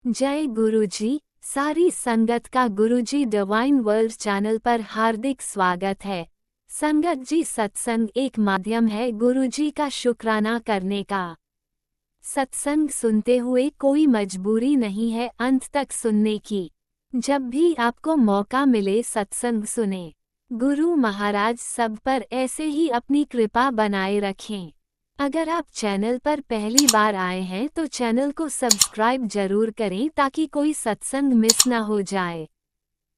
जय गुरुजी। सारी संगत का गुरुजी डिवाइन वर्ल्ड चैनल पर हार्दिक स्वागत है। संगत जी, सत्संग एक माध्यम है गुरुजी का शुक्राना करने का। सत्संग सुनते हुए कोई मजबूरी नहीं है अंत तक सुनने की। जब भी आपको मौका मिले सत्संग सुने। गुरु महाराज सब पर ऐसे ही अपनी कृपा बनाए रखें। अगर आप चैनल पर पहली बार आए हैं तो चैनल को सब्सक्राइब जरूर करें ताकि कोई सत्संग मिस ना हो जाए।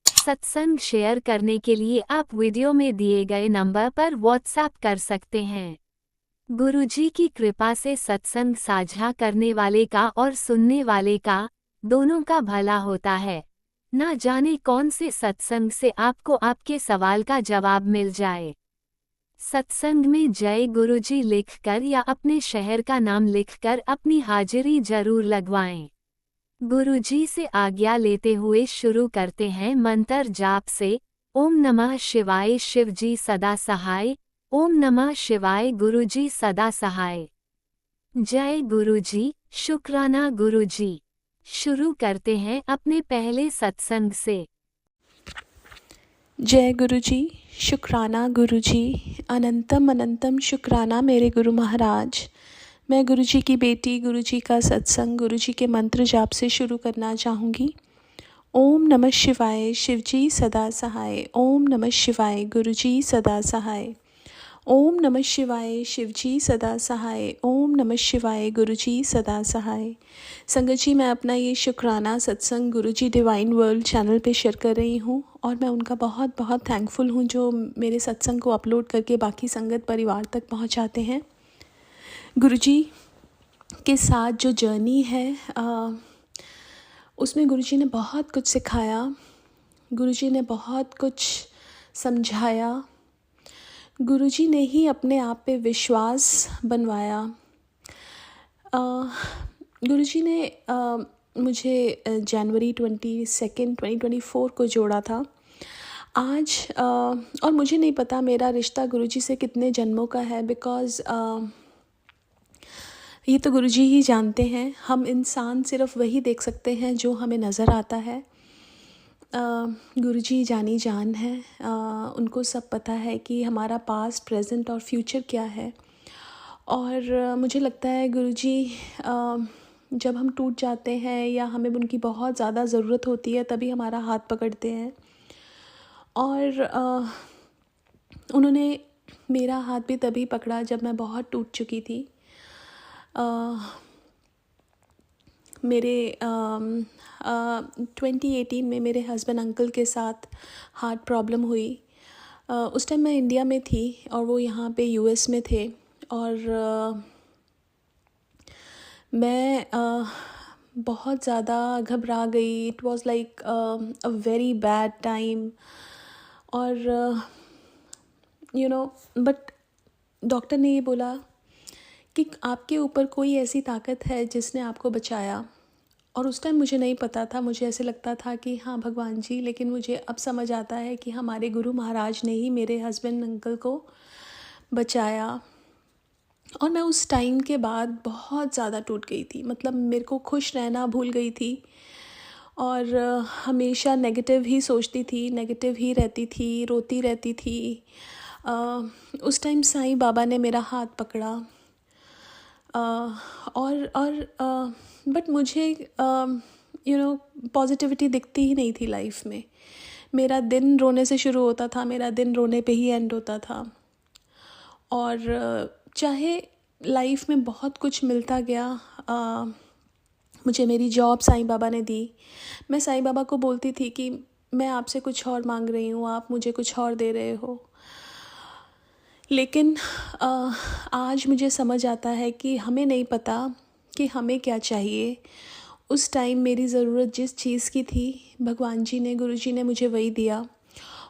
सत्संग शेयर करने के लिए आप वीडियो में दिए गए नंबर पर व्हाट्सएप कर सकते हैं। गुरुजी की कृपा से सत्संग साझा करने वाले का और सुनने वाले का, दोनों का भला होता है। ना जाने कौन से सत्संग से आपको आपके सवाल का जवाब मिल जाए। सत्संग में जय गुरुजी लिखकर या अपने शहर का नाम लिखकर अपनी हाजिरी जरूर लगवाएं। गुरुजी से आज्ञा लेते हुए शुरू करते हैं मंत्र जाप से। ओम नमः शिवाय, शिवजी सदा सहाय। ओम नमः शिवाय, गुरुजी सदा सहाय। जय गुरुजी, शुक्राना गुरुजी। शुरू करते हैं अपने पहले सत्संग से। जय गुरुजी, शुक्राना गुरुजी, अनंतम अनंतम शुक्राना मेरे गुरु महाराज। मैं गुरुजी की बेटी गुरुजी का सत्संग गुरुजी के मंत्र जाप से शुरू करना चाहूँगी। ओम नमः शिवाय, शिवजी सदा सहाय। ओम नमः शिवाय, गुरुजी सदा सहाय। ओम नमः शिवाय, शिवजी सदा सहाय। ओम नमः शिवाय, गुरुजी सदा सहाय। संगत जी, मैं अपना ये शुक्राना सत्संग गुरुजी डिवाइन वर्ल्ड चैनल पे शेयर कर रही हूँ और मैं उनका बहुत बहुत थैंकफुल हूँ जो मेरे सत्संग को अपलोड करके बाकी संगत परिवार तक पहुँचाते हैं। गुरुजी के साथ जो जर्नी है उसमें गुरुजी ने बहुत कुछ सिखाया, गुरुजी ने बहुत कुछ समझाया, गुरुजी ने ही अपने आप पे विश्वास बनवाया। गुरुजी ने मुझे जनवरी 22, 2024 को जोड़ा था। आज और मुझे नहीं पता मेरा रिश्ता गुरुजी से कितने जन्मों का है, बिकॉज़ ये तो गुरुजी ही जानते हैं। हम इंसान सिर्फ वही देख सकते हैं जो हमें नज़र आता है। गुरुजी जानी जान है, उनको सब पता है कि हमारा पास्ट, प्रेजेंट और फ्यूचर क्या है। और मुझे लगता है गुरुजी जब हम टूट जाते हैं या हमें उनकी बहुत ज़्यादा ज़रूरत होती है तभी हमारा हाथ पकड़ते हैं। और उन्होंने मेरा हाथ भी तभी पकड़ा जब मैं बहुत टूट चुकी थी। मेरे 2018 में मेरे हस्बैंड अंकल के साथ हार्ट प्रॉब्लम हुई। उस टाइम मैं इंडिया में थी और वो यहाँ पे यूएस में थे। और मैं बहुत ज़्यादा घबरा गई। It was like a very bad time. और बट डॉक्टर ने ये बोला कि आपके ऊपर कोई ऐसी ताकत है जिसने आपको बचाया। और उस टाइम मुझे नहीं पता था, मुझे ऐसे लगता था कि हाँ भगवान जी, लेकिन मुझे अब समझ आता है कि हमारे गुरु महाराज ने ही मेरे हस्बैंड अंकल को बचाया। और मैं उस टाइम के बाद बहुत ज़्यादा टूट गई थी, मतलब मेरे को खुश रहना भूल गई थी और हमेशा नेगेटिव ही सोचती थी, नेगेटिव ही रहती थी, रोती रहती थी। उस टाइम साईं बाबा ने मेरा हाथ पकड़ा। बट मुझे पॉजिटिविटी दिखती ही नहीं थी लाइफ में। मेरा दिन रोने से शुरू होता था, मेरा दिन रोने पे ही एंड होता था। और चाहे लाइफ में बहुत कुछ मिलता गया, मुझे मेरी जॉब साईं बाबा ने दी। मैं साईं बाबा को बोलती थी कि मैं आपसे कुछ और मांग रही हूँ, आप मुझे कुछ और दे रहे हो। लेकिन आज मुझे समझ आता है कि हमें नहीं पता कि हमें क्या चाहिए। उस टाइम मेरी ज़रूरत जिस चीज़ की थी, भगवान जी ने, गुरुजी ने मुझे वही दिया।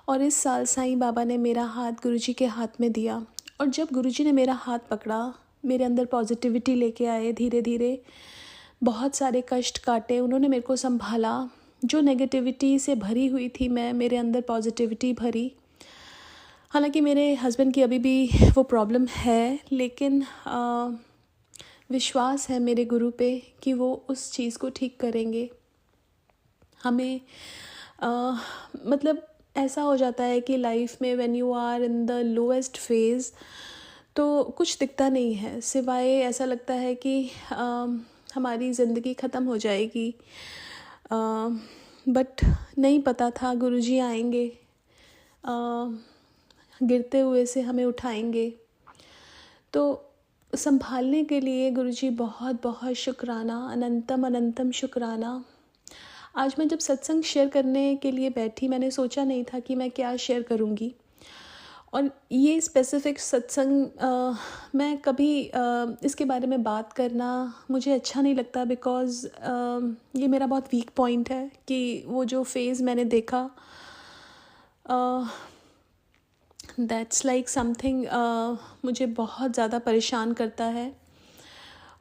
और इस साल साईं बाबा ने मेरा हाथ गुरुजी के हाथ में दिया। और जब गुरुजी ने मेरा हाथ पकड़ा, मेरे अंदर पॉजिटिविटी लेके आए। धीरे धीरे बहुत सारे कष्ट काटे, उन्होंने मेरे को संभाला। जो नेगेटिविटी से भरी हुई थी मैं, मेरे अंदर पॉजिटिविटी भरी। हालांकि मेरे हस्बैंड की अभी भी वो प्रॉब्लम है, लेकिन विश्वास है मेरे गुरु पे कि वो उस चीज़ को ठीक करेंगे। हमें मतलब ऐसा हो जाता है कि लाइफ में when you are in the lowest phase तो कुछ दिखता नहीं है, सिवाय ऐसा लगता है कि हमारी ज़िंदगी ख़त्म हो जाएगी। बट नहीं पता था गुरुजी आएंगे, गिरते हुए से हमें उठाएंगे। तो संभालने के लिए गुरुजी बहुत बहुत शुक्राना, अनंतम अनंतम शुक्राना। आज मैं जब सत्संग शेयर करने के लिए बैठी, मैंने सोचा नहीं था कि मैं क्या शेयर करूँगी। और ये स्पेसिफ़िक सत्संग मैं कभी इसके बारे में बात करना मुझे अच्छा नहीं लगता, बिकॉज़ ये मेरा बहुत वीक पॉइंट है कि वो जो फेज़ मैंने देखा, दैट्स लाइक समथिंग मुझे बहुत ज़्यादा परेशान करता है।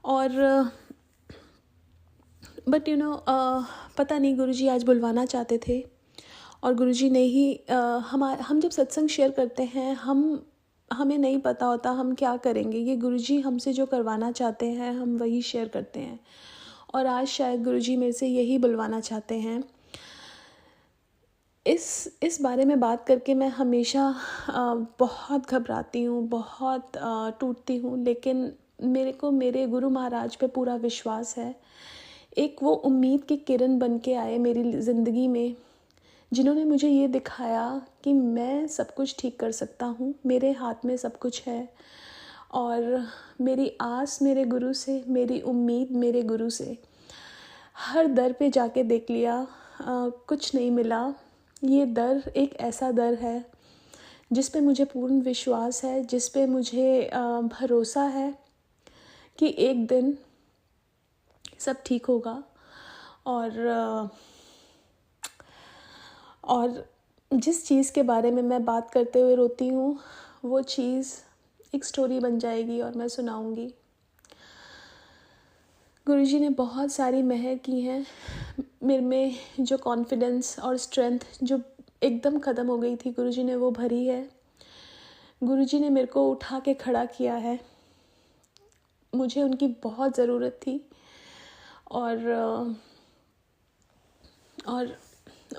और बट पता नहीं गुरुजी आज बुलवाना चाहते थे, और गुरुजी ने ही हम जब सत्संग शेयर करते हैं, हमें नहीं पता होता हम क्या करेंगे। ये गुरुजी हमसे जो करवाना चाहते हैं हम वही शेयर करते हैं, और आज शायद गुरुजी मेरे से यही बुलवाना चाहते हैं। इस बारे में बात करके मैं हमेशा बहुत घबराती हूँ, बहुत टूटती हूँ, लेकिन मेरे को मेरे गुरु महाराज पे पूरा विश्वास है। एक वो उम्मीद की किरण बन के आए मेरी ज़िंदगी में, जिन्होंने मुझे ये दिखाया कि मैं सब कुछ ठीक कर सकता हूँ, मेरे हाथ में सब कुछ है। और मेरी आस मेरे गुरु से, मेरी उम्मीद मेरे गुरु से। हर दर पे जाके देख लिया, कुछ नहीं मिला। ये दर एक ऐसा दर है जिस पे मुझे पूर्ण विश्वास है, जिस पे मुझे भरोसा है कि एक दिन सब ठीक होगा। और जिस चीज़ के बारे में मैं बात करते हुए रोती हूँ, वो चीज़ एक स्टोरी बन जाएगी और मैं सुनाऊँगी। गुरुजी ने बहुत सारी मेहर की हैं मेरे में। जो कॉन्फिडेंस और स्ट्रेंथ जो एकदम ख़त्म हो गई थी, गुरुजी ने वो भरी है। गुरुजी ने मेरे को उठा के खड़ा किया है। मुझे उनकी बहुत ज़रूरत थी, और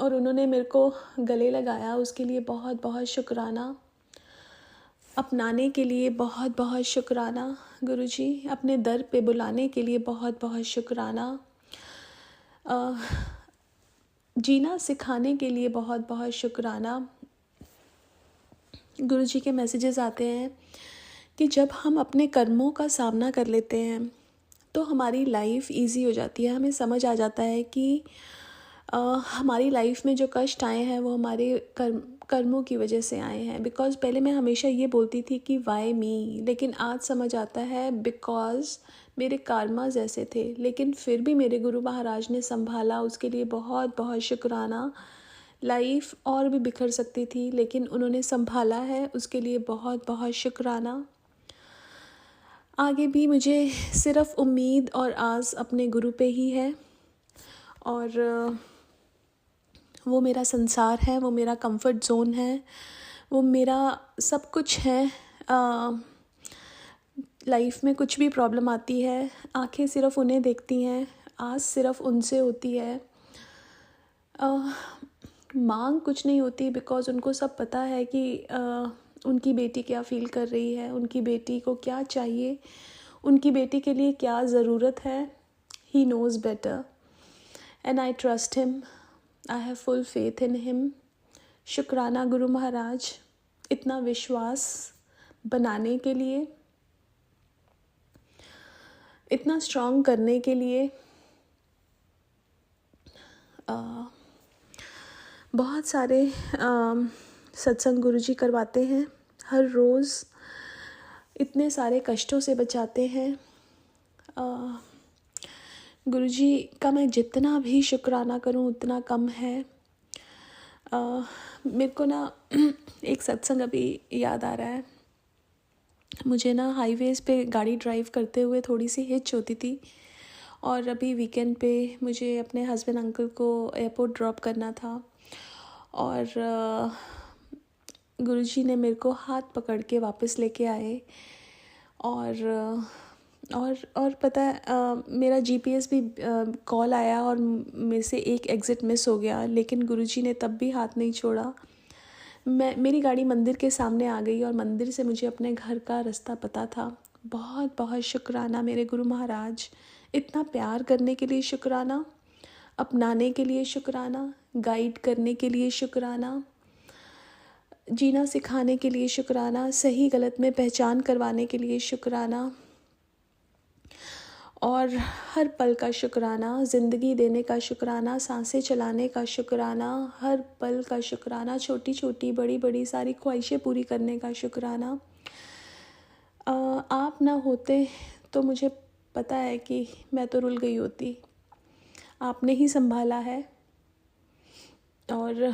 उन्होंने मेरे को गले लगाया, उसके लिए बहुत बहुत शुक्राना। अपनाने के लिए बहुत बहुत शुक्राना गुरुजी, अपने दर पे बुलाने के लिए बहुत बहुत शुक्राना। जीना सिखाने के लिए बहुत बहुत शुक्राना। गुरुजी के मैसेजेस आते हैं कि जब हम अपने कर्मों का सामना कर लेते हैं तो हमारी लाइफ इजी हो जाती है। हमें समझ आ जाता है कि हमारी लाइफ में जो कष्ट आए हैं वो हमारे कर्मों की वजह से आए हैं। बिकॉज़ पहले मैं हमेशा ये बोलती थी कि वाई मी, लेकिन आज समझ आता है बिकॉज़ मेरे कर्मास ऐसे थे। लेकिन फिर भी मेरे गुरु महाराज ने संभाला, उसके लिए बहुत बहुत शुक्राना। लाइफ और भी बिखर सकती थी, लेकिन उन्होंने संभाला है, उसके लिए बहुत बहुत शुक्राना। आगे भी मुझे सिर्फ़ उम्मीद और आस अपने गुरु पे ही है, और वो मेरा संसार है, वो मेरा कंफर्ट ज़ोन है, वो मेरा सब कुछ है। लाइफ में कुछ भी प्रॉब्लम आती है, आंखें सिर्फ़ उन्हें देखती हैं, आस सिर्फ़ उनसे होती है। मांग कुछ नहीं होती, बिकॉज़ उनको सब पता है कि उनकी बेटी क्या फ़ील कर रही है, उनकी बेटी को क्या चाहिए, उनकी बेटी के लिए क्या ज़रूरत है। He knows better and I trust him, I have full faith in him. शुक्राना गुरु महाराज, इतना विश्वास बनाने के लिए, इतना स्ट्रॉन्ग करने के लिए। बहुत सारे सत्संग गुरुजी करवाते हैं हर रोज़, इतने सारे कष्टों से बचाते हैं। गुरुजी का मैं जितना भी शुक्राना करूं उतना कम है। मेरे को ना एक सत्संग अभी याद आ रहा है। मुझे ना हाईवेज़ पे गाड़ी ड्राइव करते हुए थोड़ी सी हिच होती थी, और अभी वीकेंड पे मुझे अपने हस्बैंड अंकल को एयरपोर्ट ड्रॉप करना था, और गुरुजी ने मेरे को हाथ पकड़ के वापस लेके आए। और और पता है मेरा जीपीएस भी कॉल आया और मेरे से एक एग्ज़िट मिस हो गया, लेकिन गुरुजी ने तब भी हाथ नहीं छोड़ा। मेरी गाड़ी मंदिर के सामने आ गई और मंदिर से मुझे अपने घर का रास्ता पता था। बहुत बहुत शुक्राना मेरे गुरु महाराज, इतना प्यार करने के लिए शुक्राना, अपनाने के लिए शुक्राना, गाइड करने के लिए शुक्राना, जीना सिखाने के लिए शुक्राना, सही गलत में पहचान करवाने के लिए शुक्राना, और हर पल का शुक्राना, ज़िंदगी देने का शुक्राना, सांसें चलाने का शुक्राना, हर पल का शुक्राना, छोटी छोटी बड़ी बड़ी सारी ख्वाहिशें पूरी करने का शुक्राना। आप ना होते तो मुझे पता है कि मैं तो रुल गई होती। आपने ही संभाला है, और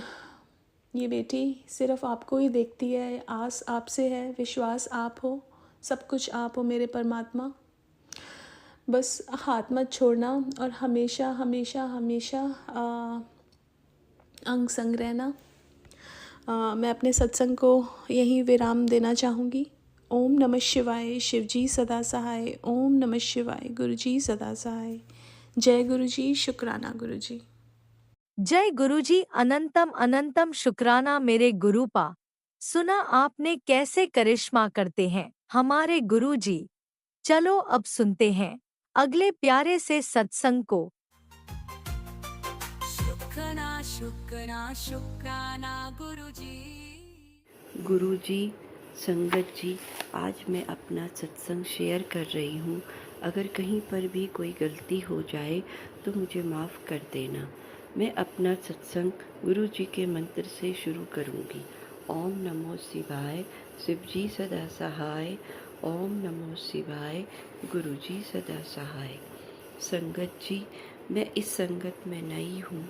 ये बेटी सिर्फ़ आपको ही देखती है, आस आपसे है, विश्वास आप हो, सब कुछ आप हो मेरे परमात्मा। बस हाथ मत छोड़ना और हमेशा हमेशा हमेशा अंग संग रहना। मैं अपने सत्संग को यहीं विराम देना चाहूँगी। ओम नमः शिवाय, शिवजी सदा सहाय। ओम नमः शिवाय, गुरुजी सदा सहाय। जय गुरुजी, शुक्राना गुरुजी। जय गुरुजी, अनंतम अनंतम शुक्राना मेरे गुरुपा। सुना आपने कैसे करिश्मा करते हैं हमारे गुरुजी। चलो अब सुनते हैं अगले प्यारे से सत्संग को। शुक्राना शुक्राना शुक्राना गुरुजी। गुरुजी, संगत जी, आज मैं अपना सत्संग शेयर कर रही हूँ। अगर कहीं पर भी कोई गलती हो जाए तो मुझे माफ़ कर देना। मैं अपना सत्संग गुरु जी के मंत्र से शुरू करूँगी। ओम नमो शिवाय, शिवजी सदा सहाय। ओम नमो शिवाय, गुरु जी सदा सहाय। संगत जी, मैं इस संगत में नई हूँ।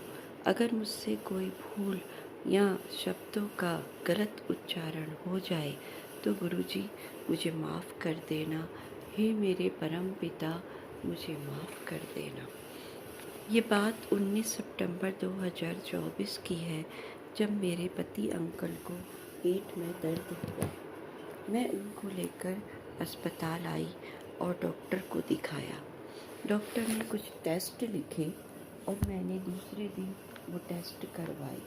अगर मुझसे कोई भूल या शब्दों का गलत उच्चारण हो जाए तो गुरुजी मुझे माफ़ कर देना। हे मेरे परम पिता, मुझे माफ़ कर देना। ये बात 19 सितंबर 2024 की है, जब मेरे पति अंकल को पेट में दर्द हुआ। मैं उनको लेकर अस्पताल आई और डॉक्टर को दिखाया। डॉक्टर ने कुछ टेस्ट लिखे और मैंने दूसरे दिन वो टेस्ट करवाए।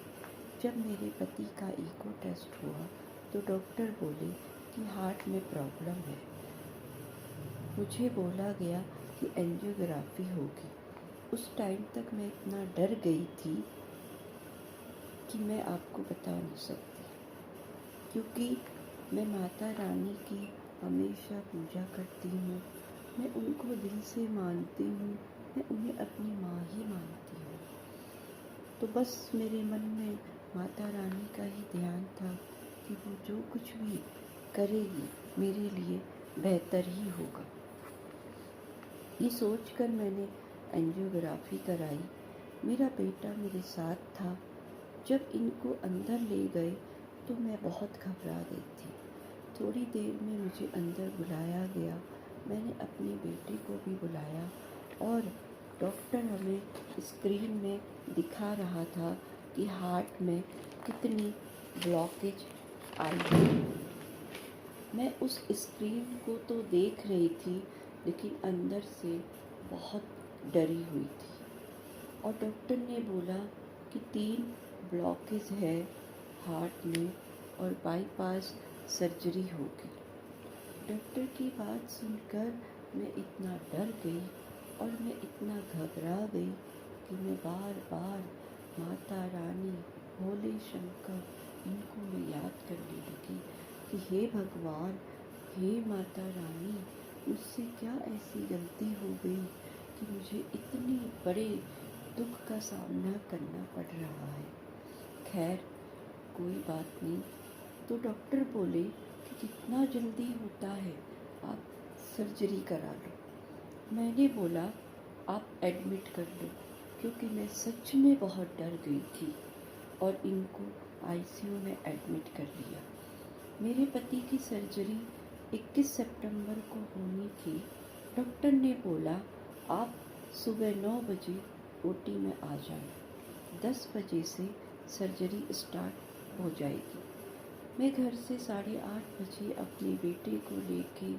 जब मेरे पति का ईको टेस्ट हुआ तो डॉक्टर बोले कि हार्ट में प्रॉब्लम है। मुझे बोला गया कि एंजियोग्राफी होगी। उस टाइम तक मैं इतना डर गई थी कि मैं आपको बता नहीं सकती, क्योंकि मैं माता रानी की हमेशा पूजा करती हूँ। मैं उनको दिल से मानती हूँ, मैं उन्हें अपनी माँ ही मानती हूँ। तो बस मेरे मन में माता रानी का ही ध्यान था कि वो जो कुछ भी करेगी मेरे लिए बेहतर ही होगा। ये सोचकर मैंने एंजियोग्राफी कराई। मेरा बेटा मेरे साथ था। जब इनको अंदर ले गए तो मैं बहुत घबरा गई थी। थोड़ी देर में मुझे अंदर बुलाया गया। मैंने अपने बेटे को भी बुलाया और डॉक्टर हमें स्क्रीन में दिखा रहा था कि हार्ट में कितनी ब्लॉकेज आई है। मैं उस स्क्रीन को तो देख रही थी, लेकिन अंदर से बहुत डरी हुई थी। और डॉक्टर ने बोला कि 3 ब्लॉकेज है हार्ट में और बाईपास सर्जरी होगी। डॉक्टर की बात सुनकर मैं इतना डर गई और मैं इतना घबरा गई कि मैं बार बार माता रानी, भोले शंकर, इनको मैं याद करने लगी कि हे भगवान, हे माता रानी, मुझसे क्या ऐसी गलती हो गई कि मुझे इतने बड़े दुख का सामना करना पड़ रहा है। खैर, कोई बात नहीं। तो डॉक्टर बोले कि जितना जल्दी होता है आप सर्जरी करा लो। मैंने बोला आप एडमिट कर लो, क्योंकि मैं सच में बहुत डर गई थी और इनको आईसीयू में एडमिट कर लिया। मेरे पति की सर्जरी 21 सितंबर को होनी थी। डॉक्टर ने बोला आप सुबह 9 बजे ओटी में आ जाएं, 10 बजे से सर्जरी स्टार्ट हो जाएगी। मैं घर से 8:30 बजे अपने बेटे को लेके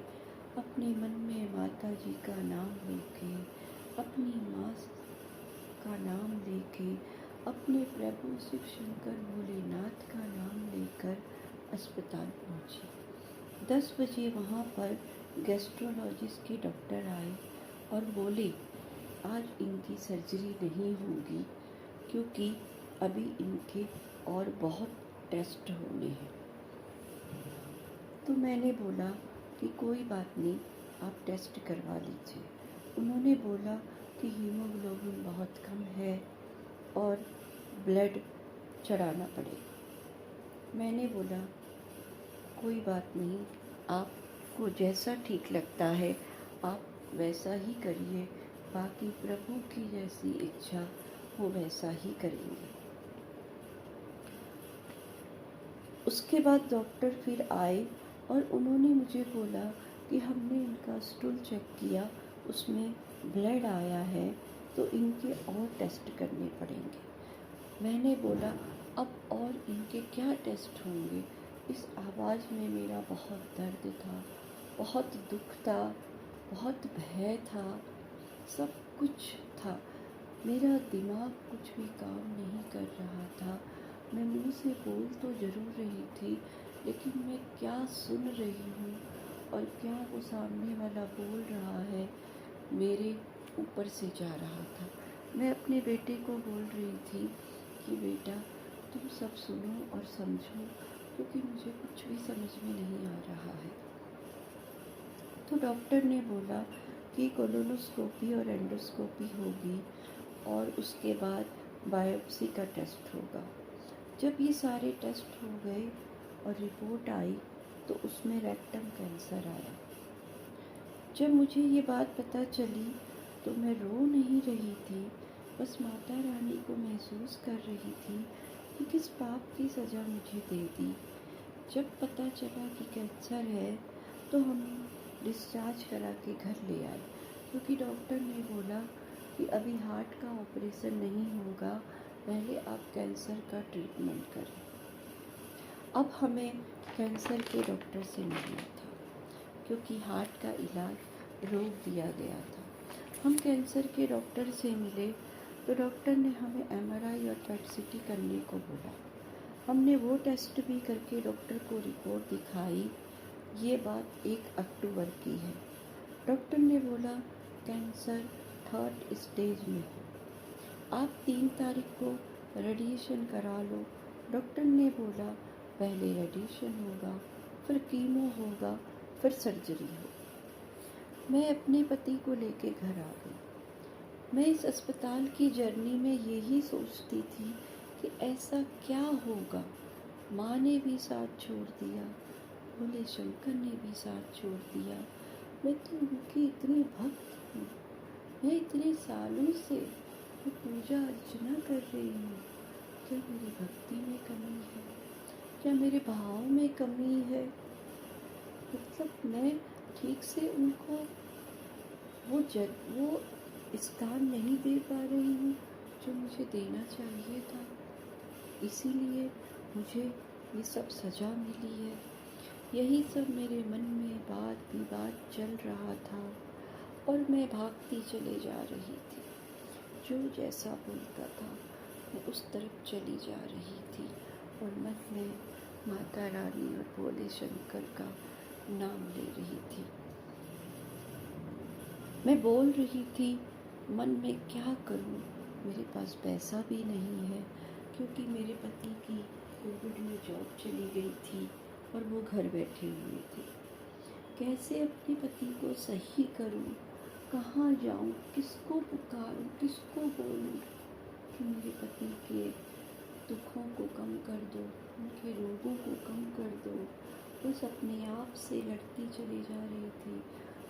अपने मन में माता जी का नाम लेके, अपनी माँ का नाम लेके, अपने प्रभु शिव शंकर भोलेनाथ का नाम लेकर अस्पताल पहुँची। 10 बजे वहाँ पर गैस्ट्रोलॉजिस्ट के डॉक्टर आए और बोले आज इनकी सर्जरी नहीं होगी क्योंकि अभी इनके और बहुत टेस्ट होने हैं। तो मैंने बोला कि कोई बात नहीं, आप टेस्ट करवा लीजिए। उन्होंने बोला कि हीमोग्लोबिन बहुत कम है और ब्लड चढ़ाना पड़ेगा। मैंने बोला कोई बात नहीं, आपको जैसा ठीक लगता है आप वैसा ही करिए, बाकी प्रभु की जैसी इच्छा वो वैसा ही करेंगे। उसके बाद डॉक्टर फिर आए और उन्होंने मुझे बोला कि हमने इनका स्टूल चेक किया, उसमें ब्लड आया है तो इनके और टेस्ट करने पड़ेंगे। मैंने बोला अब और इनके क्या टेस्ट होंगे? इस आवाज़ में मेरा बहुत दर्द था, बहुत दुख था, बहुत भय था, सब कुछ था। मेरा दिमाग कुछ भी काम नहीं कर रहा था। मैं मुंह से बोल तो ज़रूर रही थी, लेकिन मैं क्या सुन रही हूँ और क्या वो सामने वाला बोल रहा है मेरे ऊपर से जा रहा था। मैं अपने बेटे को बोल रही थी कि बेटा तुम सब सुनो और समझो, क्योंकि मुझे कुछ भी समझ में नहीं आ रहा है। तो डॉक्टर ने बोला कि कोलोनोस्कोपी और एंडोस्कोपी होगी और उसके बाद बायोप्सी का टेस्ट होगा। जब ये सारे टेस्ट हो गए और रिपोर्ट आई तो उसमें रेक्टम कैंसर आया। जब मुझे ये बात पता चली तो मैं रो नहीं रही थी, बस माता रानी को महसूस कर रही थी कि किस पाप की सज़ा मुझे दे दी। जब पता चला कि कैंसर है तो हम डिस्चार्ज करा के घर ले आए, क्योंकि डॉक्टर ने बोला कि अभी हार्ट का ऑपरेशन नहीं होगा, पहले आप कैंसर का ट्रीटमेंट करें। अब हमें कैंसर के डॉक्टर से मिलना था क्योंकि हार्ट का इलाज रोक दिया गया था। हम कैंसर के डॉक्टर से मिले तो डॉक्टर ने हमें MRI और PET CT करने को बोला। हमने वो टेस्ट भी करके डॉक्टर को रिपोर्ट दिखाई। ये बात 1 अक्टूबर की है। डॉक्टर ने बोला कैंसर 3rd स्टेज में है, आप 3 तारीख को रेडिएशन करा लो। डॉक्टर ने बोला पहले रेडिएशन होगा, फिर कीमो होगा, फिर सर्जरी होगी। मैं अपने पति को लेके घर आ गई। मैं इस अस्पताल की जर्नी में यही सोचती थी कि ऐसा क्या होगा। माँ ने भी साथ छोड़ दिया, भोले शंकर ने भी साथ छोड़ दिया। मैं तो उनकी इतनी भक्त हूँ, मैं इतने सालों से मैं पूजा अर्चना कर रही हूँ। क्या मेरी भक्ति में कमी है? क्या मेरे भाव में कमी है? मतलब मैं ठीक से उनको वो स्थान नहीं दे पा रही हूँ जो मुझे देना चाहिए था, इसीलिए मुझे ये सब सज़ा मिली है। यही सब मेरे मन में बात विवाद चल रहा था और मैं भागती चले जा रही थी। जो जैसा बोलता था मैं उस तरफ चली जा रही थी और मन में माता रानी और भोले शंकर का नाम ले रही थी। मैं बोल रही थी मन में क्या करूं, मेरे पास पैसा भी नहीं है क्योंकि मेरे पति की कोविड में जॉब चली गई थी और वो घर बैठे हुए थे। कैसे अपने पति को सही करूं, कहाँ जाऊं, किसको पुकारूं, किसको बोलूं कि मेरे पति के दुखों को कम कर दो, उनके रोगों को कम कर दो। बस अपने आप से लड़ती चली जा रही थी,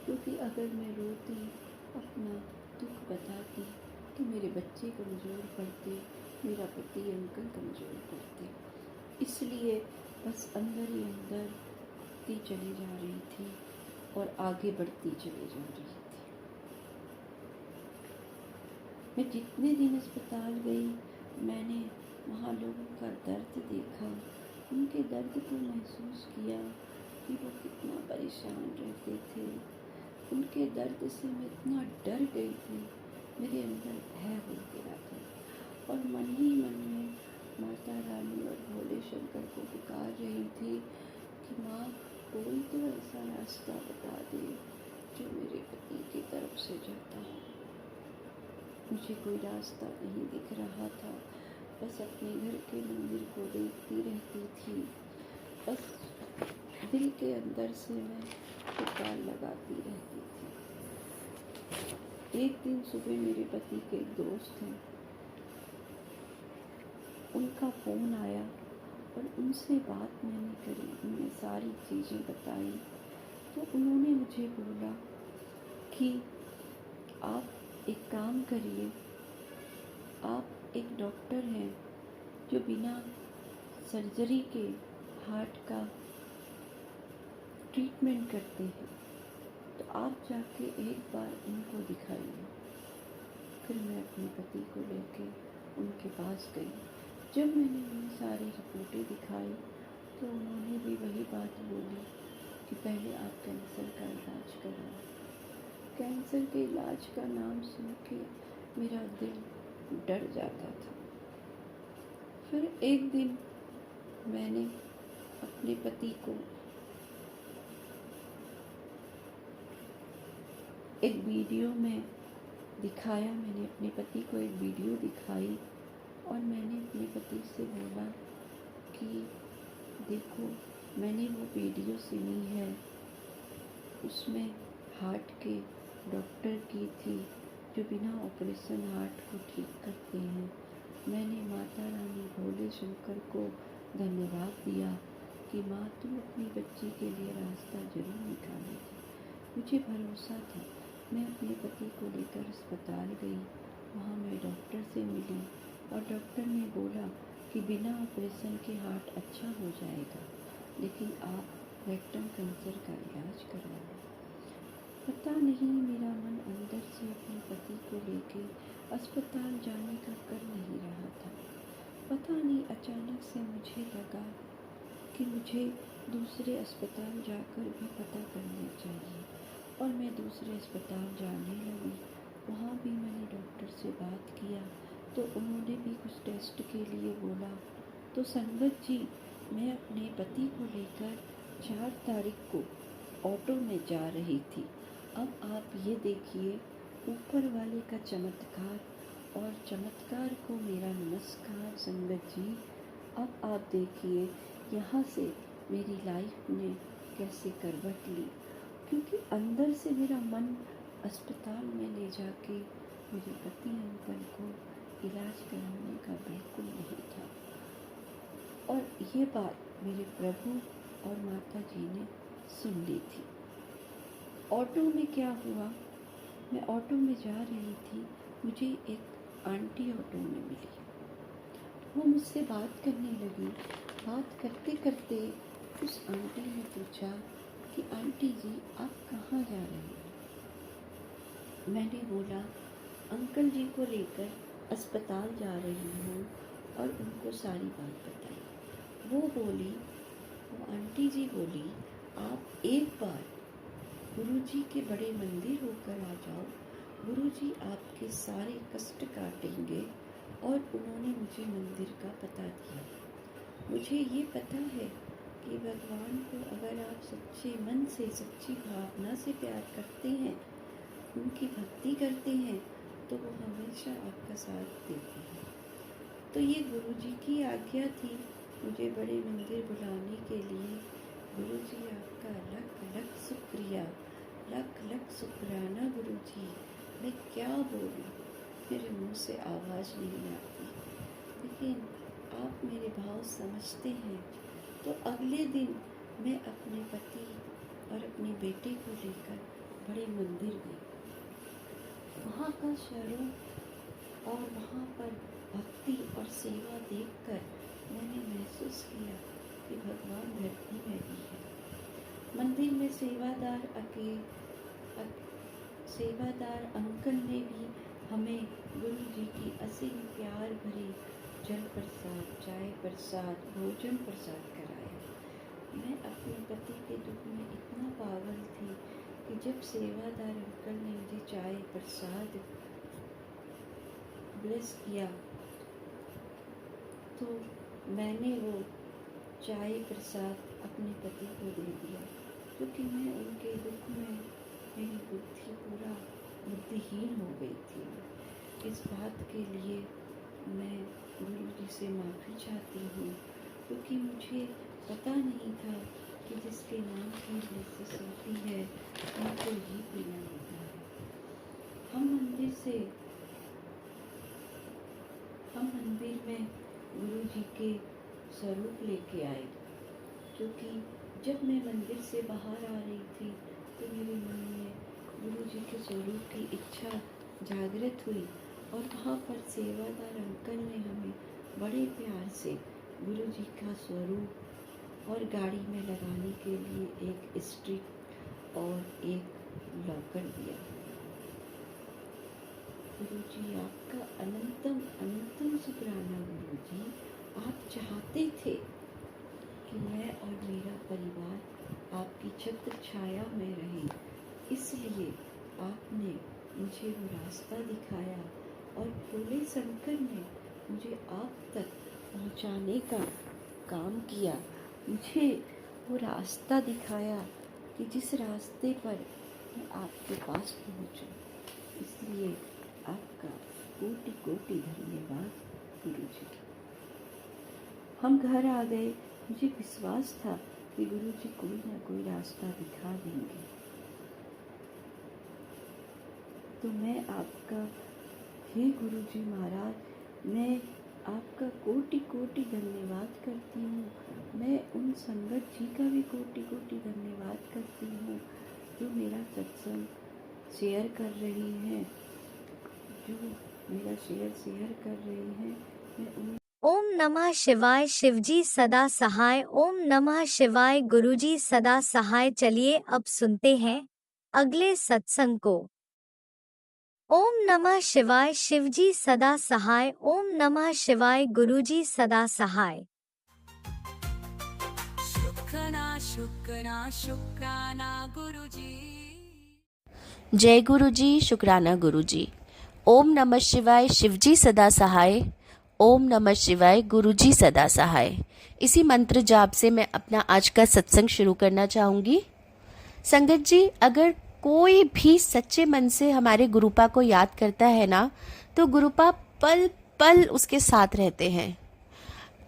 क्योंकि अगर मैं रोती, अपना दुख बताती तो मेरे बच्चे कमज़ोर पड़ते, मेरा पति अंकल कमज़ोर पड़ते। इसलिए बस अंदर ही अंदर बढ़ती चली जा रही थी और आगे बढ़ती चली जा रही थी। मैं जितने दिन अस्पताल गई मैंने वहाँ लोगों का दर्द देखा, उनके दर्द को महसूस किया कि वो कितना परेशान रहते थे। उनके दर्द से मैं इतना डर गई थी, मेरे अंदर भय हो गया था और मन ही मन में माता रानी और भोले शंकर को पुकार रही थी कि माँ, कोई तो ऐसा रास्ता बता दे जो मेरे पति की तरफ से जाता हो। मुझे कोई रास्ता नहीं दिख रहा था, बस अपने घर के मंदिर को देखती रहती थी। बस दिल के अंदर से मैं पुकार लगाती रहती थी। एक दिन सुबह मेरे पति के एक दोस्त हैं, उनका फ़ोन आया और उनसे बात मैंने करी, उन्हें सारी चीज़ें बताई। तो उन्होंने मुझे बोला कि आप एक काम करिए, आप एक डॉक्टर हैं जो बिना सर्जरी के हार्ट का ट्रीटमेंट करते हैं, तो आप जाके एक बार उनको दिखाइए। फिर मैं अपने पति को लेके उनके पास गई। जब मैंने उन्हें सारी रिपोर्टें दिखाई तो उन्होंने भी वही बात बोली कि पहले आप कैंसर का इलाज कराओ। कैंसर के इलाज का नाम सुन के मेरा दिल डर जाता था। फिर एक दिन मैंने अपने पति को एक वीडियो में दिखाया, मैंने अपने पति को एक वीडियो दिखाई और मैंने अपने पति से बोला कि देखो, मैंने वो वीडियो सुनी है, उसमें हार्ट के डॉक्टर की थी जो बिना ऑपरेशन हार्ट को ठीक करते हैं। मैंने माता रानी भोले शंकर को धन्यवाद दिया कि माँ, तुम अपनी बच्ची के लिए रास्ता जरूर निकालेगी। मुझे भरोसा था। मैं अपने पति को लेकर अस्पताल गई। वहाँ मैं डॉक्टर से मिली और डॉक्टर ने बोला कि बिना ऑपरेशन के हार्ट अच्छा हो जाएगा, लेकिन आप रेक्टम कैंसर का इलाज करा लो। पता नहीं मेरा मन अंदर से अपने पति को लेके अस्पताल जाने का कर नहीं रहा था। पता नहीं अचानक से मुझे लगा कि मुझे दूसरे अस्पताल जाकर भी पता करना चाहिए और मैं दूसरे अस्पताल जाने लगी। वहाँ भी मैंने डॉक्टर से बात किया तो उन्होंने भी कुछ टेस्ट के लिए बोला। तो संगत जी, मैं अपने पति को लेकर 4 तारीख को ऑटो में जा रही थी। अब आप ये देखिए, ऊपर वाले का चमत्कार, और चमत्कार को मेरा नमस्कार संगत जी। अब आप देखिए यहाँ से मेरी लाइफ ने कैसे करवट ली, क्योंकि अंदर से मेरा मन अस्पताल में ले जाके मेरे पति अंकल को इलाज कराने का बिल्कुल नहीं था। और ये बात मेरे प्रभु और माता जी ने सुन ली थी। ऑटो में क्या हुआ, मैं ऑटो में जा रही थी, मुझे एक आंटी ऑटो में मिली। वो मुझसे बात करने लगी। बात करते करते उस आंटी ने पूछा कि आंटी जी, आप कहाँ जा रही हैं? मैंने बोला, अंकल जी को लेकर अस्पताल जा रही हूँ, और उनको सारी बात बताई। वो आंटी जी बोली, आप एक बार गुरुजी के बड़े मंदिर होकर आ जाओ, गुरुजी आपके सारे कष्ट काटेंगे। और उन्होंने मुझे मंदिर का पता दिया। मुझे ये पता है कि भगवान को अगर आप सच्चे मन से, सच्ची भावना से प्यार करते हैं, उनकी भक्ति करते हैं, तो वो हमेशा आपका साथ देते हैं। तो ये गुरुजी की आज्ञा थी मुझे बड़े मंदिर बुलाने के लिए। गुरुजी आपका लख लख शुक्रिया, लख लख शुक्राना गुरुजी। मैं क्या बोलूं, मेरे मुंह से आवाज़ नहीं आती, लेकिन आप मेरे भाव समझते हैं। तो अगले दिन मैं अपने पति और अपने बेटे को लेकर बड़े मंदिर गई। वहाँ का स्वरूप और वहाँ पर भक्ति और सेवा देखकर मैंने महसूस किया कि भगवान धरती में भी है। मंदिर में सेवादार अंकल ने भी हमें गुरु जी की असीम प्यार भरे जल प्रसाद, चाय प्रसाद, भोजन प्रसाद कराया। मैं अपने पति के दुख में इतना पागल थी कि जब सेवादार अंकल ने मुझे चाय प्रसाद ब्लेस किया तो मैंने वो चाय प्रसाद अपने पति को दे दिया, क्योंकि मैं उनके दुख में मेरी बुद्धि पूरा बुद्धिहीन हो गई थी। इस बात के लिए मैं गुरु जी से माफ़ी चाहती हूँ, क्योंकि मुझे पता नहीं था कि जिसके नाम की ब्लेसिस होती है उनको ही पीना होता है। हम मंदिर में गुरु जी के स्वरूप लेके आए, क्योंकि जब मैं मंदिर से बाहर आ रही थी तो मेरे मन में गुरु जी के स्वरूप की इच्छा जागृत हुई, और वहाँ पर सेवादार अंकल ने हमें बड़े प्यार से गुरु जी का स्वरूप और गाड़ी में लगाने के लिए एक स्टिक और एक लॉकर दिया। गुरु जी आपका अनंतम अनंतम शुक्राना। गुरु जी, आप चाहते थे कि मैं और मेरा परिवार आपकी छत्र छाया में रहे, इसलिए आपने मुझे वो रास्ता दिखाया और भोले शंकर ने मुझे आप तक पहुंचाने का काम किया। मुझे वो रास्ता दिखाया कि जिस रास्ते पर मैं आपके पास पहुंचूं। इसलिए आपका कोटि कोटि धन्यवाद गुरु जी। हम घर आ गए। मुझे विश्वास था कि गुरु जी कोई ना कोई रास्ता दिखा देंगे। तो मैं आपका, हे गुरु जी महाराज, मैं आपका कोटि कोटि धन्यवाद करती हूँ। मैं उन संगत जी का भी कोटि कोटि धन्यवाद करती हूँ जो मेरा सत्संग शेयर कर रही हैं, शेयर कर रही हैं। मैं उन ओम नमः शिवाय। शिवजी सदा सहाय। ओम नमः शिवाय। गुरुजी सदा सहाय। चलिए अब सुनते हैं अगले सत्संग को। ओम नमः शिवाय। शिवजी सदा सहाय। ओम नमः शिवाय। गुरुजी सदा सहाय। शुक्राना गुरुजी। जय गुरुजी, शुक्राना गुरुजी। ओम नमः शिवाय। शिवजी सदा सहाय। ओम नमः शिवाय। गुरुजी सदा सहाय। इसी मंत्र जाप से मैं अपना आज का सत्संग शुरू करना चाहूँगी। संगत जी, अगर कोई भी सच्चे मन से हमारे गुरुपा को याद करता है ना, तो गुरुपा पल पल उसके साथ रहते हैं।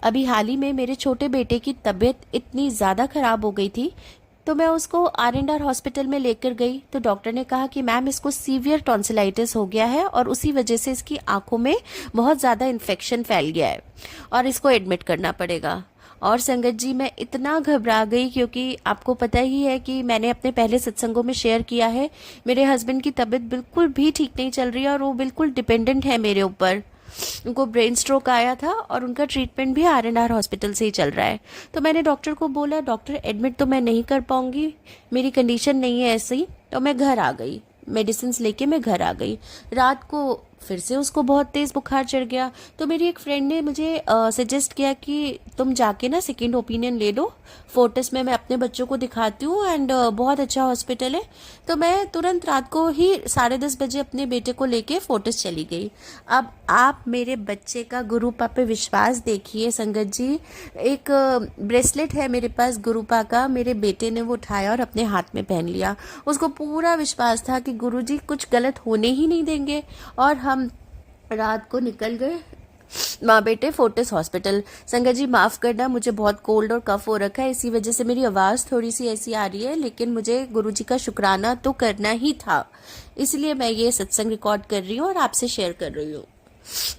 अभी हाल ही में मेरे छोटे बेटे की तबीयत इतनी ज़्यादा ख़राब हो गई थी, तो मैं उसको R&R हॉस्पिटल में लेकर गई। तो डॉक्टर ने कहा कि मैम इसको सीवियर टॉन्सिलाइटिस हो गया है और उसी वजह से इसकी आंखों में बहुत ज़्यादा इन्फेक्शन फैल गया है और इसको एडमिट करना पड़ेगा। और संगत जी, मैं इतना घबरा गई, क्योंकि आपको पता ही है कि मैंने अपने पहले सत्संगों में शेयर किया है, मेरे हस्बैंड की तबीयत बिल्कुल भी ठीक नहीं चल रही है और वो बिल्कुल डिपेंडेंट है मेरे ऊपर। उनको ब्रेन स्ट्रोक आया था और उनका ट्रीटमेंट भी R&R हॉस्पिटल से ही चल रहा है। तो मैंने डॉक्टर को बोला, डॉक्टर एडमिट तो मैं नहीं कर पाऊंगी, मेरी कंडीशन नहीं है ऐसी। तो मैं घर आ गई, मेडिसिन लेके मैं घर आ गई। रात को फिर से उसको बहुत तेज़ बुखार चढ़ गया। तो मेरी एक फ्रेंड ने मुझे सजेस्ट किया कि तुम जाके ना सेकेंड ओपिनियन ले लो, फोर्टिस में मैं अपने बच्चों को दिखाती हूँ एंड बहुत अच्छा हॉस्पिटल है। तो मैं तुरंत रात को ही 10:30 बजे अपने बेटे को लेके फोर्टिस चली गई। अब आप मेरे बच्चे का गुरुपा पे विश्वास देखिए संगत जी। एक ब्रेसलेट है मेरे पास गुरुपा का, मेरे बेटे ने वो उठाया और अपने हाथ में पहन लिया। उसको पूरा विश्वास था कि गुरुजी कुछ गलत होने ही नहीं देंगे। और हम रात को निकल गए माँ बेटे फोर्टिस हॉस्पिटल। संगत जी माफ़ करना, मुझे बहुत कोल्ड और कफ हो रखा है, इसी वजह से मेरी आवाज़ थोड़ी सी ऐसी आ रही है, लेकिन मुझे गुरुजी का शुक्राना तो करना ही था, इसलिए मैं ये सत्संग रिकॉर्ड कर रही हूँ और आपसे शेयर कर रही हूँ।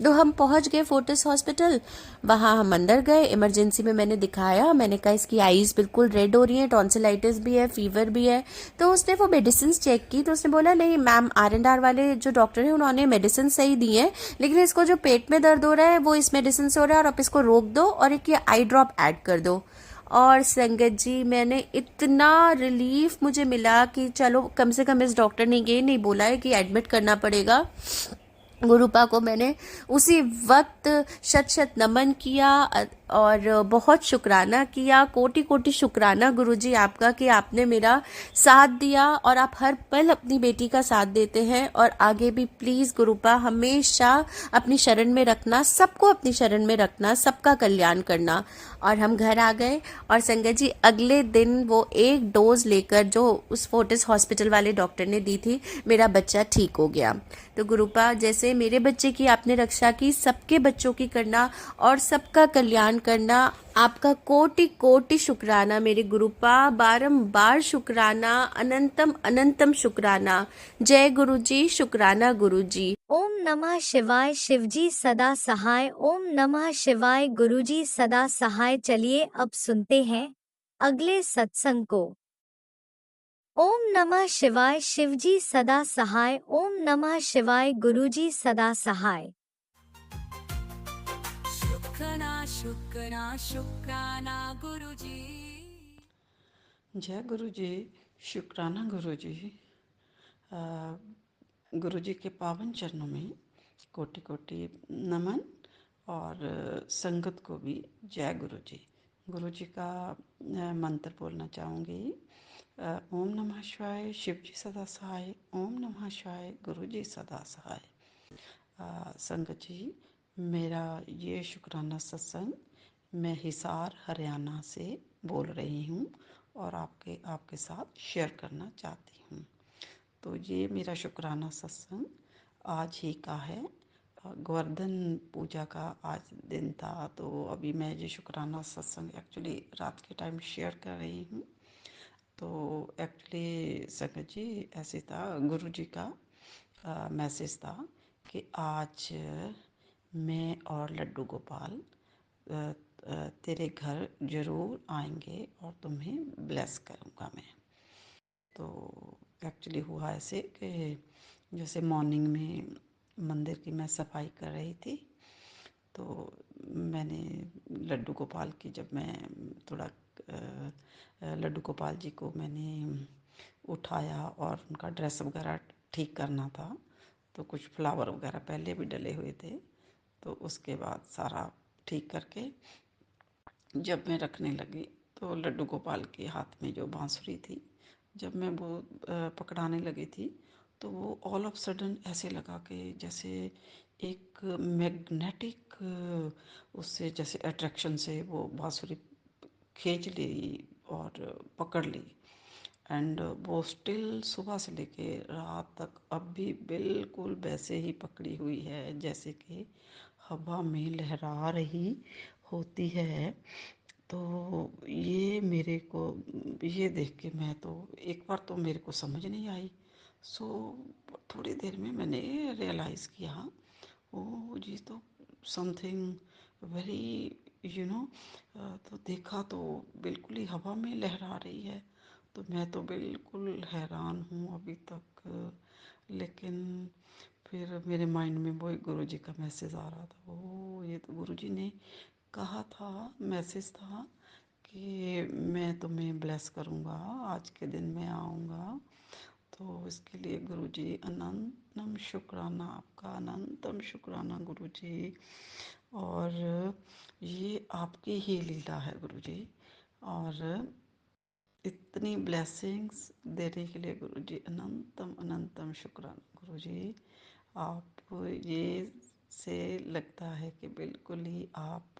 तो हम पहुंच गए फोर्टिस हॉस्पिटल। वहाँ हम अंदर गए, इमरजेंसी में मैंने दिखाया, मैंने कहा इसकी आईज बिल्कुल रेड हो रही है, टॉन्सिलाइटिस भी है, फीवर भी है। तो उसने वो मेडिसिन चेक की, तो उसने बोला नहीं मैम, R&R वाले जो डॉक्टर हैं उन्होंने मेडिसिन सही दी है, लेकिन इसको जो पेट में दर्द हो रहा है वो इस मेडिसिन से हो रहा है और आप इसको रोक दो और एक ये आई ड्रॉप ऐड कर दो। और संगत जी, मैंने इतना रिलीफ मुझे मिला कि चलो कम से कम इस डॉक्टर ने ये नहीं बोला है कि एडमिट करना पड़ेगा। गुरुपा को मैंने उसी वक्त शत शत नमन किया और बहुत शुक्राना किया, कोटि कोटि शुक्राना गुरुजी आपका कि आपने मेरा साथ दिया और आप हर पल अपनी बेटी का साथ देते हैं। और आगे भी प्लीज़ गुरुपा हमेशा अपनी शरण में रखना, सबको अपनी शरण में रखना, सबका कल्याण करना। और हम घर आ गए और संगत जी अगले दिन वो एक डोज लेकर जो उस फोर्टिस हॉस्पिटल वाले डॉक्टर ने दी थी, मेरा बच्चा ठीक हो गया। तो गुरुपा जैसे मेरे बच्चे की आपने रक्षा की, सबके बच्चों की करना और सबका कल्याण करना। आपका कोटि कोटि शुक्राना मेरे गुरुपा, बारंबार शुक्राना, अनंतम अनंतम शुक्राना। जय गुरुजी, शुक्राना गुरुजी। ओम नमः शिवाय, शिवजी सदा सहाय। ओम नमः शिवाय, गुरुजी सदा सहाय। चलिए अब सुनते हैं अगले सत्संग को। ओम नमः शिवाय, शिवजी सदा सहाय। ओम नमः शिवाय, गुरुजी सदा सहाय। शुक्राना शुक्राना गुरुजी। जय गुरु जी, शुक्राना गुरु जी। गुरु जी के पावन चरणों में कोटि कोटि नमन और संगत को भी जय गुरु जी। गुरु जी का मंत्र बोलना चाहूँगी। ओम नमः शिवाय, शिव जी सदा सहाय। ओम नमः शिवाय, गुरु जी सदा सहाय। संगत जी, मेरा ये शुक्राना सत्संग मैं हिसार हरियाणा से बोल रही हूँ और आपके साथ शेयर करना चाहती हूँ। तो ये मेरा शुक्राना सत्संग आज ही का है। गोवर्धन पूजा का आज दिन था, तो अभी मैं ये शुक्राना सत्संग एक्चुअली रात के टाइम शेयर कर रही हूँ। तो एक्चुअली संगत जी ऐसे था, गुरु जी का मैसेज था कि आज मैं और लड्डू गोपाल तेरे घर ज़रूर आएंगे और तुम्हें ब्लेस करूँगा मैं। तो एक्चुअली हुआ ऐसे कि जैसे मॉर्निंग में मंदिर की मैं सफाई कर रही थी, तो मैंने लड्डू गोपाल की जब मैं थोड़ा लड्डू गोपाल जी को मैंने उठाया और उनका ड्रेस वगैरह ठीक करना था, तो कुछ फ्लावर वगैरह पहले भी डले हुए थे, तो उसके बाद सारा ठीक करके जब मैं रखने लगी तो लड्डू गोपाल के हाथ में जो बांसुरी थी, जब मैं वो पकड़ाने लगी थी, तो वो ऑल ऑफ सडन ऐसे लगा कि जैसे एक मैग्नेटिक उससे जैसे अट्रैक्शन से वो बांसुरी खींच ली और पकड़ ली। एंड वो स्टिल सुबह से लेके रात तक अब भी बिल्कुल वैसे ही पकड़ी हुई है जैसे कि हवा में लहरा रही होती है। तो ये मेरे को ये देख के मैं तो एक बार तो मेरे को समझ नहीं आई। सो थोड़ी देर में मैंने रियलाइज़ किया, ओ जी तो समथिंग वेरी तो देखा तो बिल्कुल ही हवा में लहरा रही है। तो मैं तो बिल्कुल हैरान हूँ अभी तक। लेकिन फिर मेरे माइंड में वो गुरु जी का मैसेज आ रहा था, ओ ये तो गुरु जी ने कहा था, मैसेज था कि मैं तुम्हें ब्लेस करूँगा, आज के दिन मैं आऊँगा। तो इसके लिए गुरु जी अनंतम शुक्राना, आपका अनंतम शुक्राना गुरु जी। और ये आपकी ही लीला है गुरु जी, और इतनी ब्लेसिंग्स देने के लिए गुरु जी अनंतम अनंतम शुक्राना गुरु जी। आप ये से लगता है कि बिल्कुल ही आप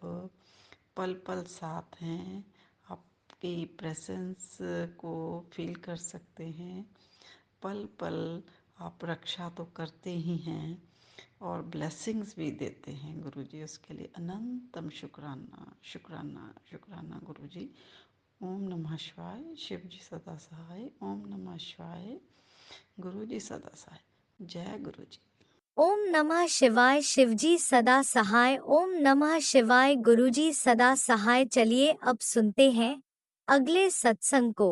पल पल साथ हैं, आपकी प्रेजेंस को फील कर सकते हैं। पल पल आप रक्षा तो करते ही हैं और ब्लेसिंग्स भी देते हैं गुरु जी। उसके लिए अनंतम शुक्राना शुक्राना शुक्राना गुरु जी। ओम नमः शिवाय, शिव जी सदा सहाय। ओम नमः शिवाय, गुरु जी सदा सहाय। जय गुरु जी। ओम नमः शिवाय, शिवजी सदा सहाय। ओम नमः शिवाय, गुरुजी सदा सहाय। चलिए अब सुनते हैं अगले सत्संग को।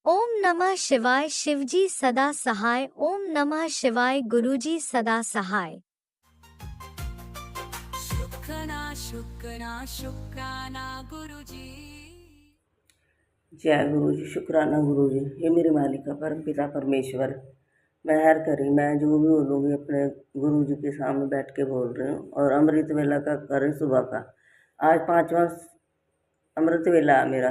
ओम नमः शिवाय, शिवजी सदा सहाय। ओम नमः शिवाय, गुरुजी सदा सहाय। शुक्राना गुरुजी। जय गुरु जी, शुक्राना गुरु जी। हे मेरे मालिका परम पिता परमेश्वर, मैं हर करी मैं जो भी बोलूँगी अपने गुरु जी के सामने बैठ के बोल रही हूँ। और अमृत वेला का करें सुबह का, आज 5वां अमृत वेला है मेरा।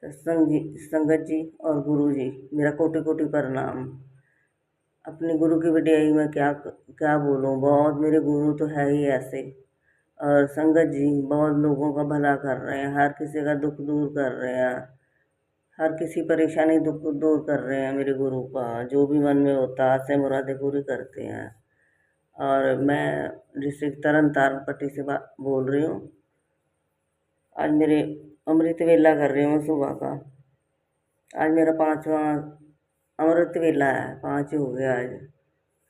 सत्संग जी, संगत जी और गुरु जी, मेरा कोटि कोटि प्रणाम। अपने गुरु की वडियाई में क्या क्या बोलूँ, बहुत मेरे गुरु तो है ही ऐसे। और संगत जी बहुत लोगों का भला कर रहे हैं, हर किसी का दुख दूर कर रहे हैं, हर किसी परेशानी दुख दूर कर रहे हैं मेरे गुरु का। जो भी मन में होता है आसे मुरादें पूरी करते हैं। और मैं डिस्ट्रिक्ट तरन तारण पट्टी से बोल रही हूँ। आज मेरे अमृत वेला कर रही हूँ सुबह का। आज मेरा 5वां अमृत वेला है, 5 हो गया आज।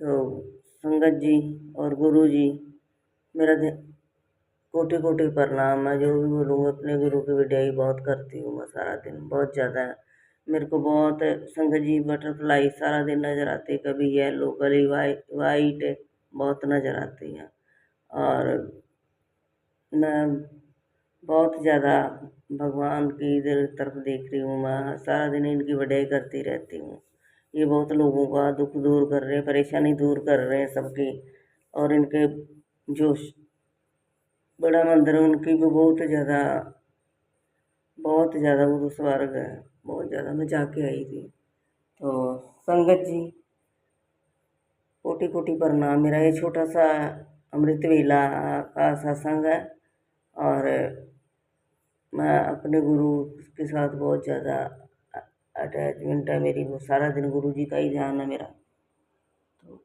तो संगत जी और गुरु जी, मेरा कोटि कोटि प्रणाम। मैं जो भी बोलूँगा अपने गुरु की वडियाई बहुत करती हूँ मैं सारा दिन, बहुत ज़्यादा। मेरे को बहुत संगत जी बटरफ्लाई सारा दिन नज़र आती है, कभी येलो कभी वाइट बहुत नज़र आती हैं। और मैं बहुत ज़्यादा भगवान की इधर तरफ देख रही हूँ, मैं सारा दिन इनकी वडियाई करती रहती हूँ। ये बहुत लोगों का दुख दूर कर रहे हैं, परेशानी दूर कर रहे हैं सबकी। और इनके जो बड़ा मंदिर है उनकी भी बहुत ज़्यादा वो तो स्वर्ग है, बहुत ज़्यादा। मैं जाके आई थी। तो संगत जी कोटि कोटि प्रणाम। मेरा ये छोटा सा अमृत वेला का सत्संग है। और मैं अपने गुरु के साथ बहुत ज़्यादा अटैचमेंट है मेरी, वो सारा दिन गुरु जी का ही ध्यान है मेरा। तो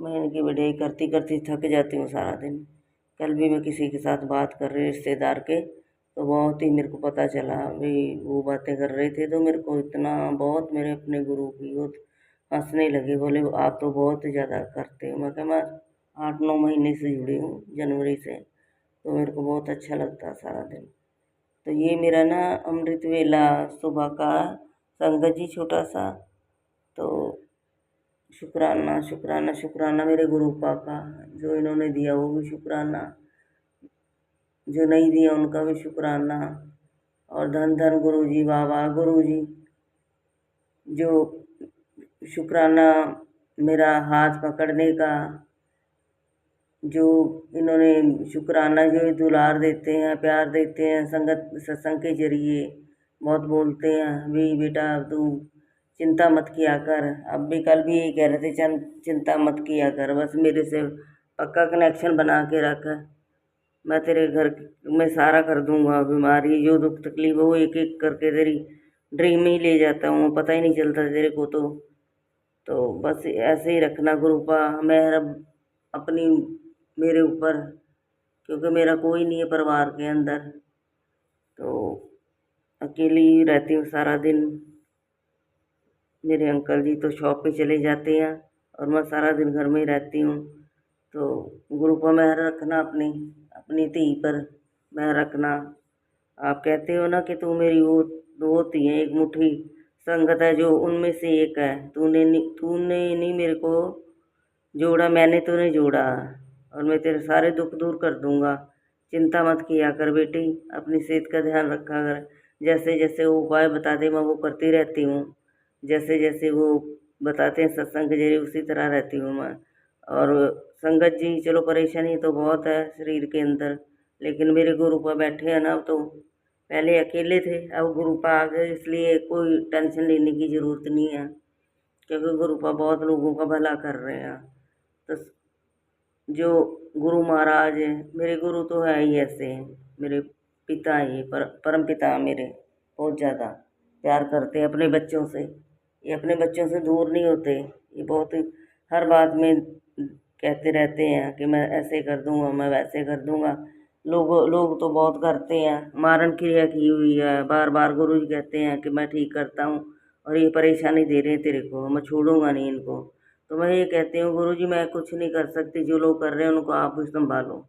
मैं इनकी वडियाई करती करती थक जाती हूँ सारा दिन। कल भी मैं किसी के साथ बात कर रही रिश्तेदार के, तो बहुत ही मेरे को पता चला भाई, वो बातें कर रहे थे तो मेरे को इतना बहुत मेरे अपने गुरु की वो हंसने लगे। बोले आप तो बहुत ज़्यादा करते हो। मैं कहा मैं 8-9 महीने से जुड़ी हूँ, जनवरी से, तो मेरे को बहुत अच्छा लगता है सारा दिन। तो ये मेरा ना अमृत वेला सुबह का संगत जी छोटा सा। तो शुक्राना शुक्राना शुक्राना मेरे गुरु पापा, जो इन्होंने दिया वो भी शुक्राना, जो नहीं दिया उनका भी शुक्राना। और धन धन गुरु जी, बाबा गुरु जी, जो शुक्राना मेरा हाथ पकड़ने का, जो इन्होंने शुक्राना जो ये दुलार देते हैं, प्यार देते हैं संगत सत्संग के जरिए। बहुत बोलते हैं भी बेटा तू चिंता मत किया कर। अब भी कल भी यही कह रहे थे, चिंता मत किया कर, बस मेरे से पक्का कनेक्शन बना के रख, मैं तेरे घर में सारा कर दूंगा। बीमारी जो दुख तकलीफ है वो एक एक करके तेरी ड्रीम में ही ले जाता हूँ, पता ही नहीं चलता तेरे को। तो बस ऐसे ही रखना गुरुपा मेहर अपनी मेरे ऊपर, क्योंकि मेरा कोई नहीं है परिवार के अंदर। तो अकेली ही रहती हूँ सारा दिन। मेरे अंकल जी तो शॉप पे चले जाते हैं और मैं सारा दिन घर में ही रहती हूँ। तो गुरु पर मेहर रखना, अपनी धी पर मेहर रखना। आप कहते हो ना कि तू मेरी वो दो होती है, एक मुट्ठी संगत है जो उनमें से एक है। तूने नहीं मेरे को जोड़ा, मैंने तूने जोड़ा, और मैं तेरे सारे दुख दूर कर दूंगा। चिंता मत किया कर बेटी, अपनी सेहत का ध्यान रखा कर। जैसे जैसे वो उपाय बताते मैं वो करती रहती हूँ, जैसे जैसे वो बताते हैं सत्संग के जरिए उसी तरह रहती हूँ मैं। और संगत जी चलो परेशानी तो बहुत है शरीर के अंदर, लेकिन मेरे गुरु पर बैठे हैं ना, तो पहले अकेले थे अब गुरु पर आ गए, इसलिए कोई टेंशन लेने की ज़रूरत नहीं है, क्योंकि गुरु पर बहुत लोगों का भला कर रहे हैं। तो जो गुरु महाराज हैं, मेरे गुरु तो है ही ऐसे हैं, मेरे पिता हैं ये, परम पिता मेरे बहुत ज़्यादा प्यार करते हैं अपने बच्चों से। ये अपने बच्चों से दूर नहीं होते, ये बहुत हर बात में कहते रहते हैं कि मैं ऐसे कर दूंगा, मैं वैसे कर दूंगा। लोग तो बहुत करते हैं, मारण क्रिया की हुई है, बार बार गुरु जी कहते हैं कि मैं ठीक करता हूँ और ये परेशानी दे रहे हैं तेरे को, मैं छोड़ूंगा नहीं इनको। तो मैं ये कहती हूँ गुरु जी मैं कुछ नहीं कर सकती, जो लोग कर रहे हैं उनको आप ही संभालो।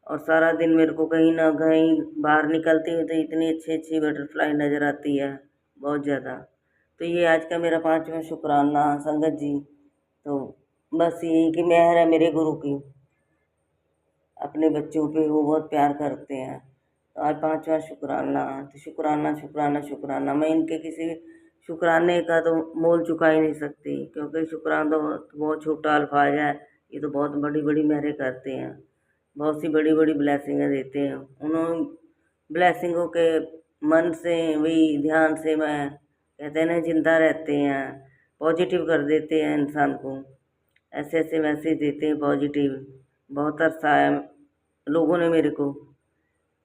और सारा दिन मेरे को कहीं ना कहीं बाहर निकलती हूँ तो इतनी अच्छी अच्छी बटरफ्लाई नज़र आती है, बहुत ज़्यादा। तो ये आज का मेरा 5वां शुक्राना संगत जी। तो बस यही कि मेहर है मेरे गुरु की अपने बच्चों पे, वो बहुत प्यार करते हैं। तो आज 5वां शुक्राना, तो शुक्राना शुक्राना शुक्राना। मैं इनके किसी शुक्राने का तो मोल चुका ही नहीं सकती, क्योंकि शुक्राना तो बहुत छोटा अल्फाज है, ये तो बहुत बड़ी बड़ी मेहरें करते हैं। बहुत सी बड़ी बड़ी ब्लेसिंगें देते हैं। उन्होंने ब्लेसिंगों के मन से वही ध्यान से मैं कहते हैं ना जिंदा रहते हैं, पॉजिटिव कर देते हैं इंसान को। ऐसे ऐसे मैसेज देते हैं पॉजिटिव। बहुत अरसा है लोगों ने मेरे को,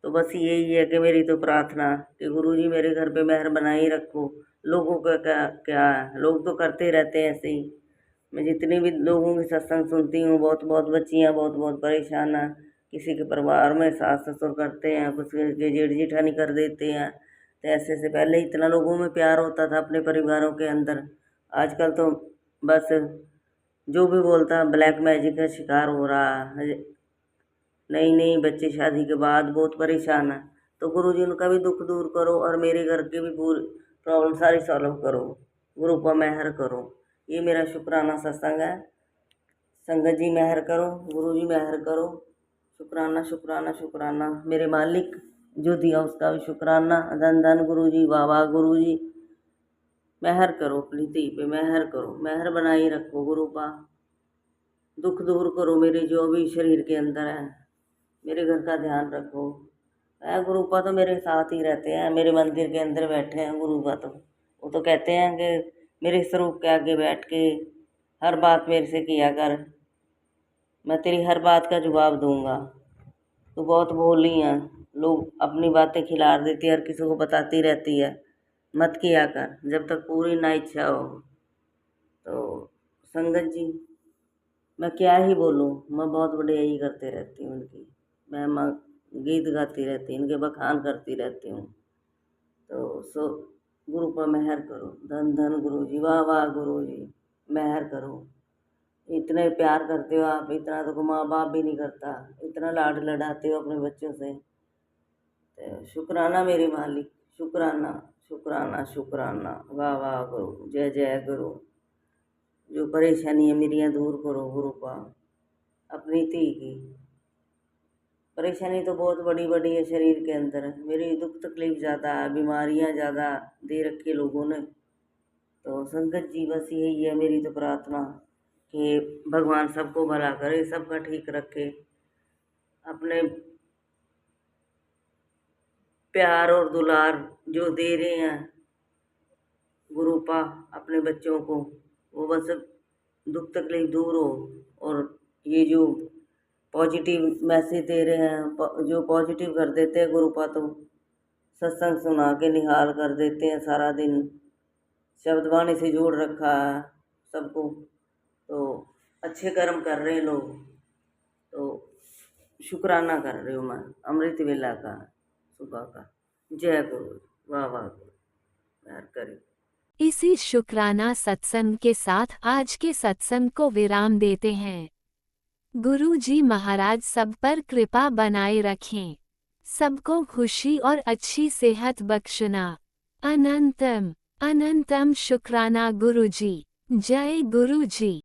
तो बस यही है कि मेरी तो प्रार्थना कि गुरुजी मेरे घर पे मेहर बनाए रखो। लोगों का क्या क्या है, लोग तो करते रहते हैं ऐसे ही। मैं जितनी भी लोगों की सत्संग सुनती हूँ, बहुत बहुत बच्चियाँ बहुत बहुत परेशान हैं। किसी के परिवार में सास ससुर करते हैं, कुछ के जेठ जेठानी कर देते हैं। तो ऐसे से पहले इतना लोगों में प्यार होता था अपने परिवारों के अंदर। आजकल तो बस जो भी बोलता है ब्लैक मैजिक का शिकार हो रहा है। नई नई बच्चे शादी के बाद बहुत परेशान है, तो गुरुजी उनका भी दुख दूर करो और मेरे घर की भी पूरी प्रॉब्लम सारी सॉल्व करो। गुरु पर मेहर करो। ये मेरा शुक्राना सत्संग है। संगत जी मेहर करो, गुरु जी मेहर करो। शुक्राना शुक्राना शुक्राना। मेरे मालिक जो दिया उसका भी शुक्राना। धन धन गुरु जी, वाह वाह गुरु जी। मेहर करो अपनी धी पे, मेहर करो, मेहर बनाई रखो गुरु पा। दुख दूर करो मेरे जो भी शरीर के अंदर है। मेरे घर का ध्यान रखो। गुरुपा तो मेरे साथ ही रहते हैं, मेरे मंदिर के अंदर बैठे हैं गुरुपा। तो वो तो कहते हैं कि मेरे स्वरूप के आगे बैठ के हर बात मेरे से किया कर, मैं तेरी हर बात का जवाब दूंगा। तो बहुत भोली हैं, लोग अपनी बातें खिलार देती है, हर किसी को बताती रहती है। मत किया कर जब तक पूरी ना इच्छा हो। तो संगत जी मैं क्या ही बोलूँ, मैं बहुत बढ़िया करते रहती हूँ उनकी। मैं गीत गाती रहती हूँ, इनके बखान करती रहती हूँ। तो सो गुरु पर मेहर करो। धन धन गुरु जी, वाह वाह गुरु जी, मेहर करो। इतने प्यार करते हो आप, इतना तो माँ बाप भी नहीं करता। इतना लाड लड़ाते हो अपने बच्चों से। तो शुक्राना मेरे मालिक, शुक्राना शुक्राना शुक्राना। वाह वाह गुरु, जय जय गुरु। जो परेशानी है मेरियाँ दूर करो गुरु पा। अपनी धी की परेशानी तो बहुत बड़ी बड़ी है शरीर के अंदर। मेरी दुख तकलीफ ज़्यादा है, बीमारियाँ ज़्यादा दे रखी लोगों ने। तो संगत जी बस यही है मेरी तो प्रार्थना कि भगवान सबको भला करे, सबका ठीक रखे। अपने प्यार और दुलार जो दे रहे हैं गुरुपा अपने बच्चों को, वो बस दुख तकलीफ दूर हो। और ये जो पॉजिटिव मैसेज दे रहे हैं, जो पॉजिटिव कर देते हैं गुरुपा, तो सत्संग सुना के निहाल कर देते हैं सारा दिन। शब्दवाणी से जोड़ रखा है सबको। तो अच्छे कर्म कर रहे हैं लोग। तो शुक्राना कर रही हूँ मैं अमृत वेला का, सुबह का। जय गुरु, वाह वाह गुरु, प्यार करे। इसी शुक्राना सत्संग के साथ आज के सत्संग को विराम देते हैं। गुरु जी महाराज सब पर कृपा बनाए रखें, सबको खुशी और अच्छी सेहत बख्शना। अनंतम अनंतम शुक्राना गुरु जी। जय गुरु जी।